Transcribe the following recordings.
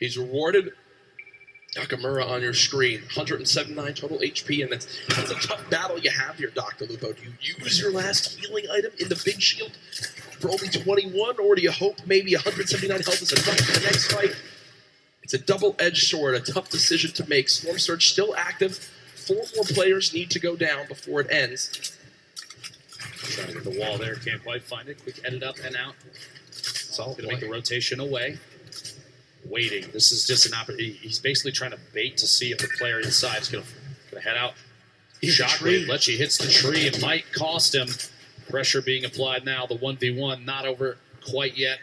He's rewarded. Nakamura on your screen, 179 total HP, and that's a tough battle you have here, Dr. Lupo. Do you use your last healing item in the big shield for only 21, or do you hope maybe 179 health is enough for the next fight? It's a double-edged sword, a tough decision to make. Storm Surge still active. 4 more players need to go down before it ends. Trying to get the wall there, can't quite find it. Quick edit up and out. Solid Gonna make the rotation away. Waiting. This is just an opportunity. He's basically trying to bait to see if the player inside is gonna head out. Shockwave. Lecce hits the tree. It might cost him. Pressure being applied now. The 1v1 not over quite yet.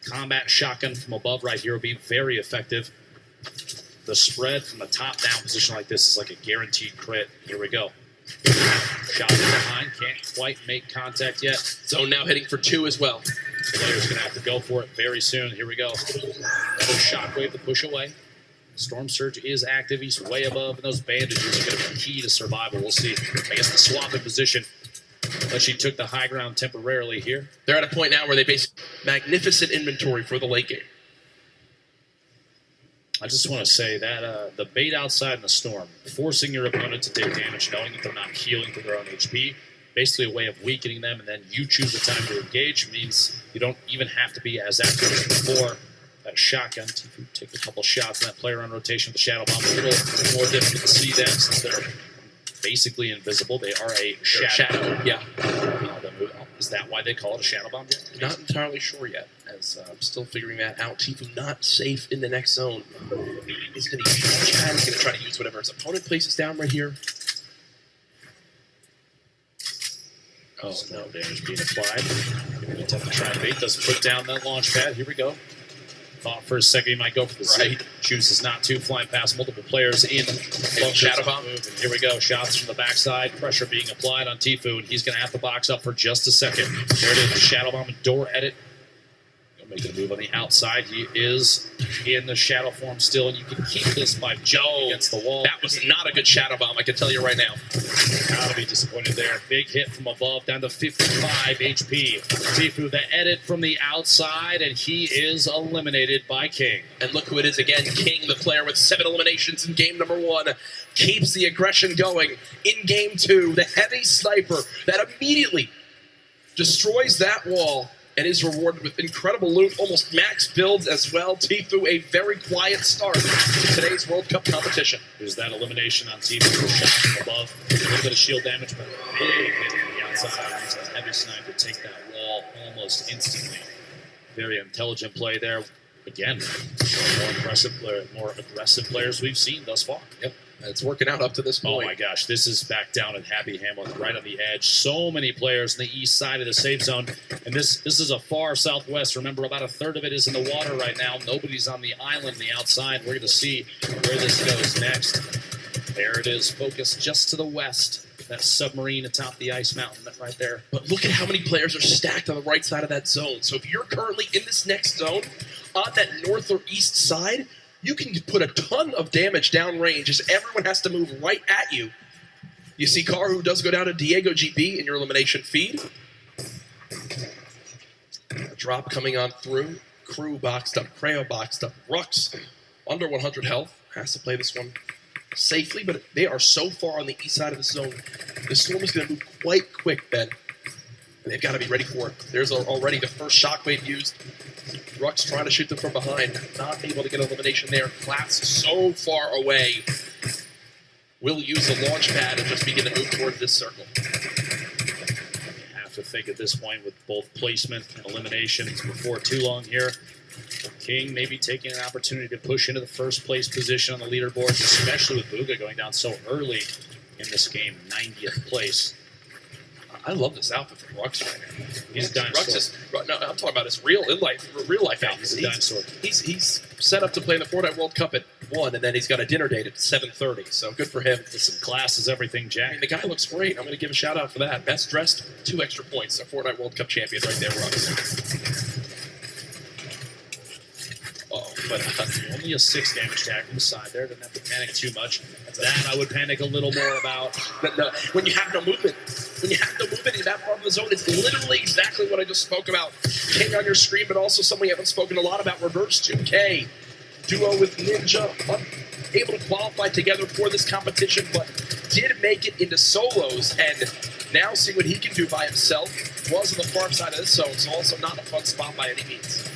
Combat shotgun from above right here will be very effective. The spread from the top down position like this is like a guaranteed crit. Here we go. Shot in behind. Can't quite make contact yet. Zone now hitting for 2 as well. Player's going to have to go for it very soon. Here we go. Another shockwave to push away. Storm Surge is active. He's way above, and those bandages are going to be key to survival. We'll see. I guess the swap in position. But she took the high ground temporarily here. They're at a point now where they base magnificent inventory for the late game. I just want to say that the bait outside in the storm, forcing your opponent to take damage, knowing that they're not healing to their own HP, basically a way of weakening them, and then you choose the time to engage, means you don't even have to be as active as before. That shotgun, Tfue take a couple shots on that player on rotation with the Shadow Bomb. A little more difficult to see them since they're basically invisible. They are a shadow. Yeah. Is that why they call it a Shadow Bomb? Not entirely sure yet, as I'm still figuring that out. Tfue not safe in the next zone. He's going to use Launchpad. He's going to try to use whatever his opponent places down right here. Oh, no damage being applied. Going to attempt to try and bait. Doesn't put down that launch pad. Here we go. Thought for a second he might go for the Z. Chooses not to. Flying past multiple players in. Shadow Bomb. And here we go. Shots from the backside. Pressure being applied on Tfue, and he's going to have to box up for just a second. There it is. The Shadow Bomb and door edit. Making a move on the outside. He is in the shadow form still, and you can keep this by jumping against the wall. That was not a good Shadow Bomb, I can tell you right now. Gotta be disappointed there. Big hit from above, down to 55 HP. Tfue, the edit from the outside, and he is eliminated by King. And look who it is again. King, the player with 7 eliminations in game number 1, keeps the aggression going in game 2. The heavy sniper that immediately destroys that wall and is rewarded with incredible loot, almost max builds as well. Tfue, a very quiet start to today's World Cup competition. There's that elimination on Tfue, shot from above. A little bit of shield damage, but a big hit from the outside. Using a heavy sniper to take that wall almost instantly. Very intelligent play there. Again, more aggressive players we've seen thus far. Yep. It's working out up to this point. Oh my gosh, this is back down at Happy Hamlet, right on the edge. So many players on the east side of the safe zone. And this is a far southwest. Remember, about a third of it is in the water right now. Nobody's on the island, the outside. We're going to see where this goes next. There it is, focused just to the west. That submarine atop the ice mountain right there. But look at how many players are stacked on the right side of that zone. So if you're currently in this next zone, on that north or east side, you can put a ton of damage downrange as everyone has to move right at you. You see Karu does go down to Diego GB in your elimination feed. A drop coming on through. Crew boxed up. Creo boxed up. Rux under 100 health. Has to play this one safely, but they are so far on the east side of the zone. The Storm is going to move quite quick, Ben. And they've got to be ready for it. There's already the first shockwave used. Rux trying to shoot them from behind. Not able to get an elimination there. Class so far away. Will use the launch pad and just begin to move toward this circle. You have to think at this point with both placement and eliminations before too long here. King maybe taking an opportunity to push into the first place position on the leaderboards, especially with Bugha going down so early in this game, 90th place. I love this outfit from Rux right now. He's a dinosaur. No, I'm talking about his real life outfit. He's a dinosaur. He's set up to play in the Fortnite World Cup at 1, and then he's got a dinner date at 7:30. So good for him. Listen, class is everything, Jack. I mean, the guy looks great. I'm going to give a shout out for that. Best dressed, 2 extra points. A Fortnite World Cup champion right there, Rux. But only a 6 damage tag from the side there. Didn't have to panic too much. That I would panic a little more about. When you have no movement. When you have no movement in that part of the zone, it's literally exactly what I just spoke about. King on your screen, but also someone we haven't spoken a lot about, Reverse 2K. duo with Ninja, unable to qualify together for this competition, but did make it into solos, and now see what he can do by himself. Was on the far side of this zone, so also not a fun spot by any means.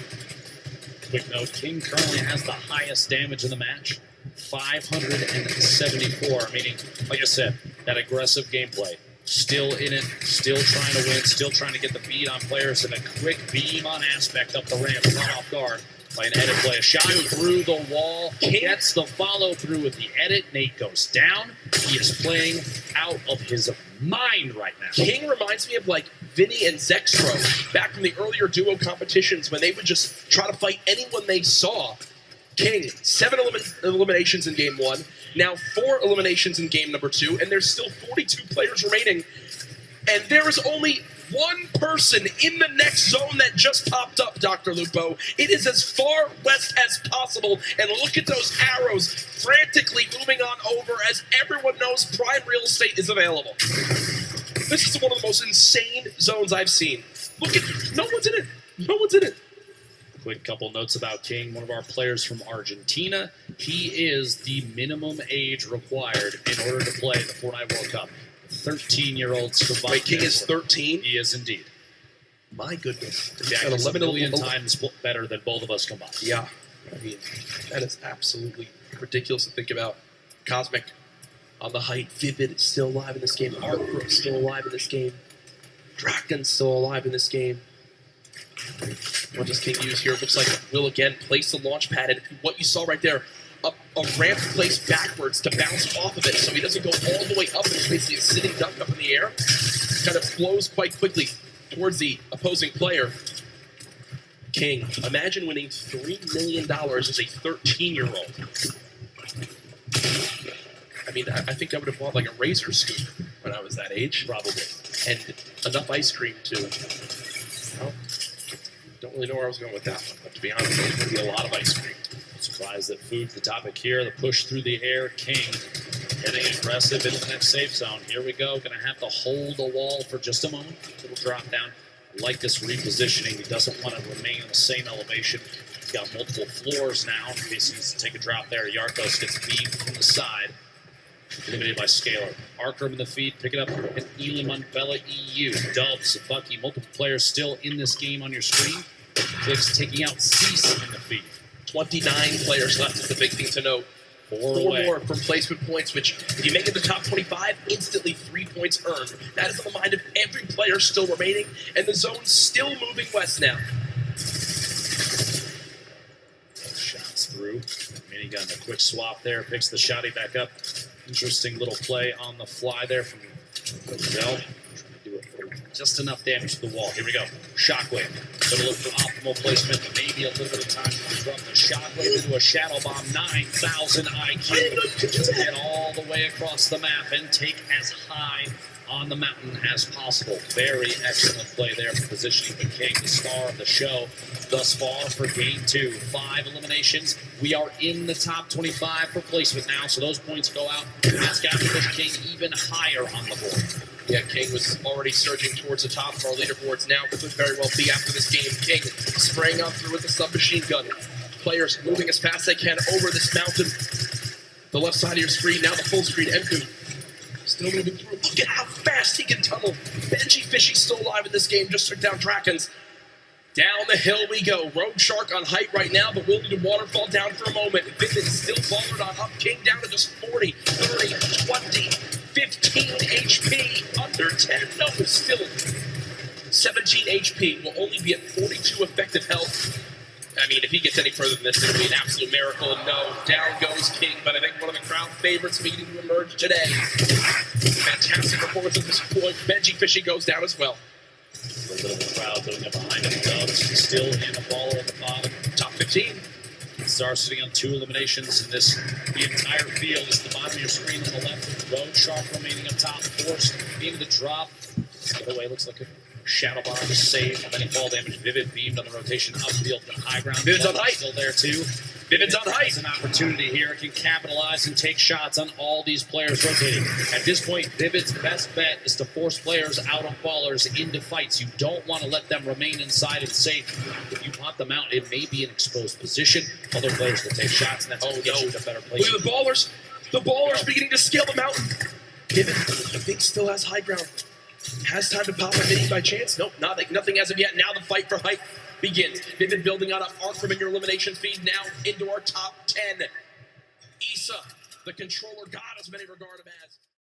Quick note, King currently has the highest damage in the match, 574, meaning, like I said, that aggressive gameplay. Still in it, still trying to win, still trying to get the beat on players, and a quick beam on aspect up the ramp, caught off guard by an edit play. A shot through the wall, gets the follow through with the edit. Nate goes down. He is playing out of his mind right now. King reminds me of like Vinny and Zextro back from the earlier duo competitions when they would just try to fight anyone they saw. King, 7 eliminations in game 1, now 4 eliminations in game number 2, and there's still 42 players remaining. And there is only one person in the next zone that just popped up, Dr. Lupo. It is as far west as possible, and look at those arrows frantically moving on over as everyone knows prime real estate is available. This is one of the most insane zones I've seen. Look at, no one's in it. No one's in it. Quick couple notes about King, one of our players from Argentina. He is the minimum age required in order to play the Fortnite World Cup. 13-year-olds combined. Wait, King is 13? He is indeed. My goodness. Yeah, he's 11 million times better than both of us combined. Yeah. I mean, that is absolutely ridiculous to think about. Cosmic on the height. Vivid is still alive in this game. Artbrook is still alive in this game. Draken's still alive in this game. What does King use here? It looks like will again place the launch pad, and what you saw right there, a ramp placed backwards to bounce off of it so he doesn't go all the way up. It's basically a sitting duck up in the air. Kind of flows quite quickly towards the opposing player. King, imagine winning $3 million as a 13-year-old. I mean, I think I would have bought like a Razor scooter when I was that age. Probably. And enough ice cream to, well, don't really know where I was going with that one, but to be honest, there's going to be a lot of ice cream. Surprised that food's the topic here. The push through the air. King getting aggressive into the next safe zone. Here we go. Going to have to hold the wall for just a moment. Little drop down. Like this repositioning. He doesn't want to remain in the same elevation. He's got multiple floors now in case he needs to take a drop there. Yarkos gets beamed from the side. Eliminated by Scalar. Arkham in the feed, pick it up, and Elam on Bella EU. Dubs, Bucky, multiple players still in this game on your screen. Clicks taking out Cease in the feed. 29 players left is the big thing to note. Four more from placement points, which if you make it the top 25, instantly 3 points earned. That is on the mind of every player still remaining, and the zone's still moving west now. Shots through. Minigun, a quick swap there, picks the shotty back up. Interesting little play on the fly there from Roselle. Trying to do it for just enough damage to the wall. Here we go. Shockwave. Going to look for optimal placement. Maybe a little bit of time to disrupt the Shockwave into a Shadow Bomb. 9,000 IQ to get all the way across the map and take as high on the mountain as possible. Very excellent play there for positioning the King, the star of the show thus far for game 2. 5 eliminations. We are in the top 25 for placement now, so those points go out. That's got to push King even higher on the board. Yeah, King was already surging towards the top of our leaderboards now. Could very well be after this game. King spraying on through with the submachine gun. Players moving as fast as they can over this mountain. The left side of your screen, now the full screen. Mku still moving through. Look at how fast he can tunnel. Benji Fishy's still alive in this game. Just took down Drakens. Down the hill we go. Road Shark on height right now, but we'll need a waterfall down for a moment. Vivid still followed on up. King down to just 40, 30, 20, 15 HP. Under 10. No, still 17 HP. Will only be at 42 effective health. I mean, if he gets any further than this, it'll be an absolute miracle. No, down goes King, but I think one of the crowd favorites beginning to emerge today. Fantastic performance at this point. Benji Fishy goes down as well. A little bit of the crowd going up behind him. Dubs still in the ball at the bottom. Top 15. Star sitting on 2 eliminations in this. The entire field is the bottom of your screen on the left. Road Shark remaining up top. Forced into the drop. Get away, looks like a Shadow Bomb is safe. Any fall damage. Vivid beamed on the rotation upfield to high ground. Vivid's on height. Still there too. Vivid's on height. It's an opportunity here. It can capitalize and take shots on all these players rotating. At this point, Vivid's best bet is to force players out of ballers into fights. You don't want to let them remain inside and safe. If you pop them out, it may be an exposed position. Other players will take shots, and that's going to get you in a better place. Look at the ballers. The ballers beginning to scale the mountain. Vivid, I think, still has high ground. Has time to pop a mini by chance? Nope, nothing as of yet. Now the fight for height begins. Vivid building out an arc from in your elimination feed now into our top 10. Issa, the controller god, as many regard him as.